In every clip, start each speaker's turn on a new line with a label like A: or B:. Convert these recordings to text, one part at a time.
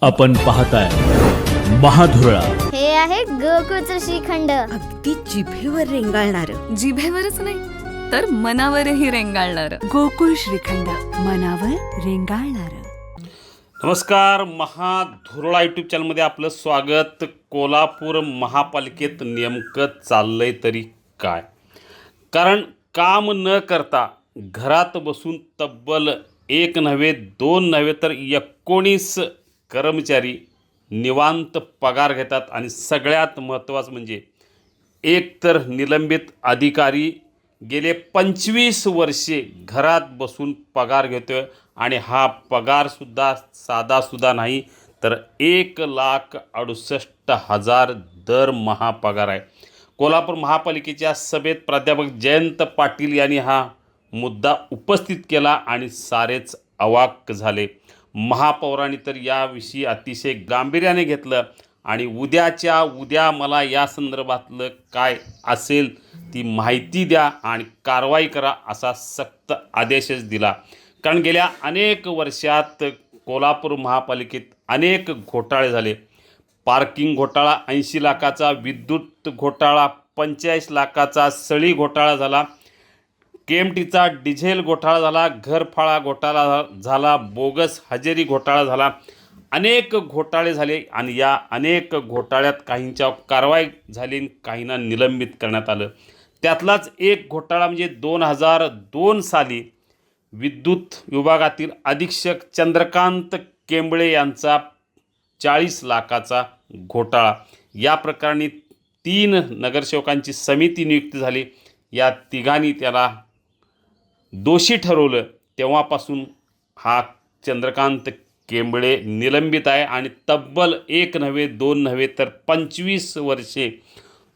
A: आपण पाहताय महाधुरळा.
B: हे आहे गोकुळचं श्रीखंड.
C: अगदी जिभेवर रेंगाळणार.
D: जिभेवरच नाही तर मनावरही रेंगाळणार गोकुळ श्रीखंड, मनावर रेंगाळणार.
E: नमस्कार, महाधुरळा यूट्यूब चॅनलमध्ये आपलं स्वागत. कोल्हापूर महापालिकेत नेमकं चाललंय तरी काय? कारण काम न करता घरात बसून तब्बल एक नव्हे दोन नव्हे तर 19 कर्मचारी निवांत पगार घेतात. आणि सगळ्यात महत्त्वाचं म्हणजे एक तर निलंबित अधिकारी गेले 25 वर्षे घरात बसून पगार घेतो आहे. आणि हा पगारसुद्धा साधासुद्धा नाही, तर 1,68,000 दरमहा पगार आहे. कोल्हापूर महापालिकेच्या सभेत प्राध्यापक जयंत पाटील यांनी हा मुद्दा उपस्थित केला आणि सारेच अवाक झाले. महापौरांनी तर याविषयी अतिशय गांभीर्याने घेतलं आणि उद्याच्या उद्या मला या संदर्भातलं काय असेल ती माहिती द्या आणि कारवाई करा असा सक्त आदेशच दिला. कारण गेल्या अनेक वर्षात कोल्हापूर महापालिकेत अनेक घोटाळे झाले. पार्किंग घोटाळा 80 लाखाचा, विद्युत घोटाळा 45 लाखाचा, सळी घोटाळा झाला, KMTचा डिझेल घोटाळा झाला, घरफाळा घोटाळा झाला, बोगस हजेरी घोटाळा झाला. अनेक घोटाळे झाले आणि या अनेक घोटाळ्यात काहींच्या कारवाई झाली, काहींना निलंबित करण्यात आलं. त्यातलाच एक घोटाळा म्हणजे 2002 साली विद्युत विभागातील अधीक्षक चंद्रकांत केंबळे यांचा 40 लाखाचा घोटाळा. या प्रकरणी 3 नगरसेवकांची समिती नियुक्त झाली. या तिघांनी त्याला दोषी ठरवलं. तेव्हापासून हा चंद्रकांत केंबळे निलंबित आहे आणि तब्बल एक नव्हे दोन नव्हे तर 25 वर्षे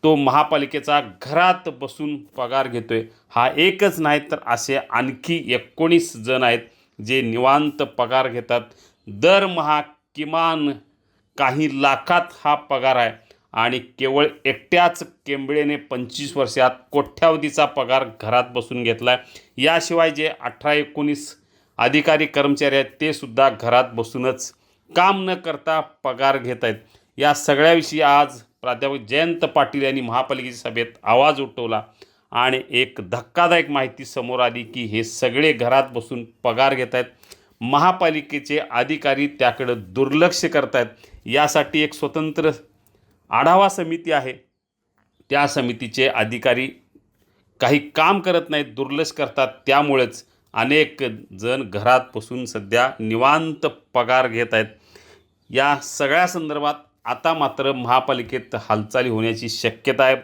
E: तो महापालिकेचा घरात बसून पगार घेतो आहे. हा एकच नाही तर असे आणखी 19 जण आहेत जे निवांत पगार घेतात. दरमहा किमान काही लाखात हा पगार आहे आणि केवळ एकट्याच केंबळेने 25 वर्षात कोट्यावधीचा पगार घरात बसून घेतला आहे. याशिवाय जे 18-19 अधिकारी कर्मचारी आहेत ते सुद्धा घरात बसूनच काम न करता पगार घेत आहेत. या सगळ्याविषयी आज प्राध्यापक जयंत पाटील यांनी महापालिकेच्या सभेत आवाज उठवला आणि एक धक्कादायक माहिती समोर आली की हे सगळे घरात बसून पगार घेत आहेत. महापालिकेचे अधिकारी त्याकडे दुर्लक्ष करत आहेत. यासाठी एक स्वतंत्र आढावा समिती आहे. त्या समितीचे अधिकारी काही काम करत नाहीत, दुर्लक्ष करतात. त्यामुळेच अनेक जण घरात बसून सध्या निवांत पगार घेत आहेत. या सगळ्या संदर्भात आता मात्र महापालिकेत हालचाली होण्याची शक्यता आहे.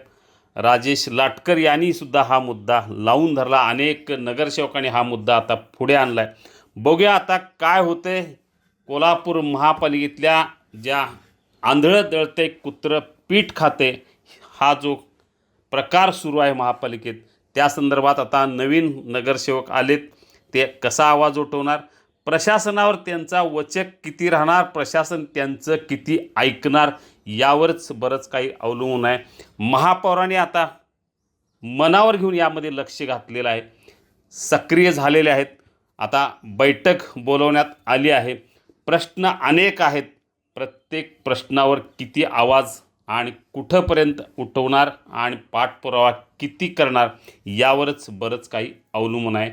E: राजेश लाटकर यांनी सुद्धा हा मुद्दा लावून धरला. अनेक नगरसेवकांनी हा मुद्दा आता पुढे आणला आहे. बघूया आता काय होते. कोल्हापूर महापालिकेतल्या ज्या आंधळं दळते कुत्रं पीठ खाते हा जो प्रकार सुरू आहे महापालिकेत, त्या संदर्भात आता नवीन नगरसेवक आलेत. ते कसा आवाज उठवणार, प्रशासनावर त्यांचा वचक किती राहणार, प्रशासन त्यांचं किती ऐकणार, यावरच बरंच काही अवलंबून आहे. महापौरांनी आता मनावर घेऊन यामध्ये लक्ष घातलेलं आहे, सक्रिय झालेले आहेत. आता बैठक बोलवण्यात आली आहे. प्रश्न अनेक आहेत. प्रत्येक प्रश्नावर किती आवाज आणि कुठंपर्यंत उठवणार आणि पाठपुरावा किती करणार यावरच बरंच काही अवलंबून आहे.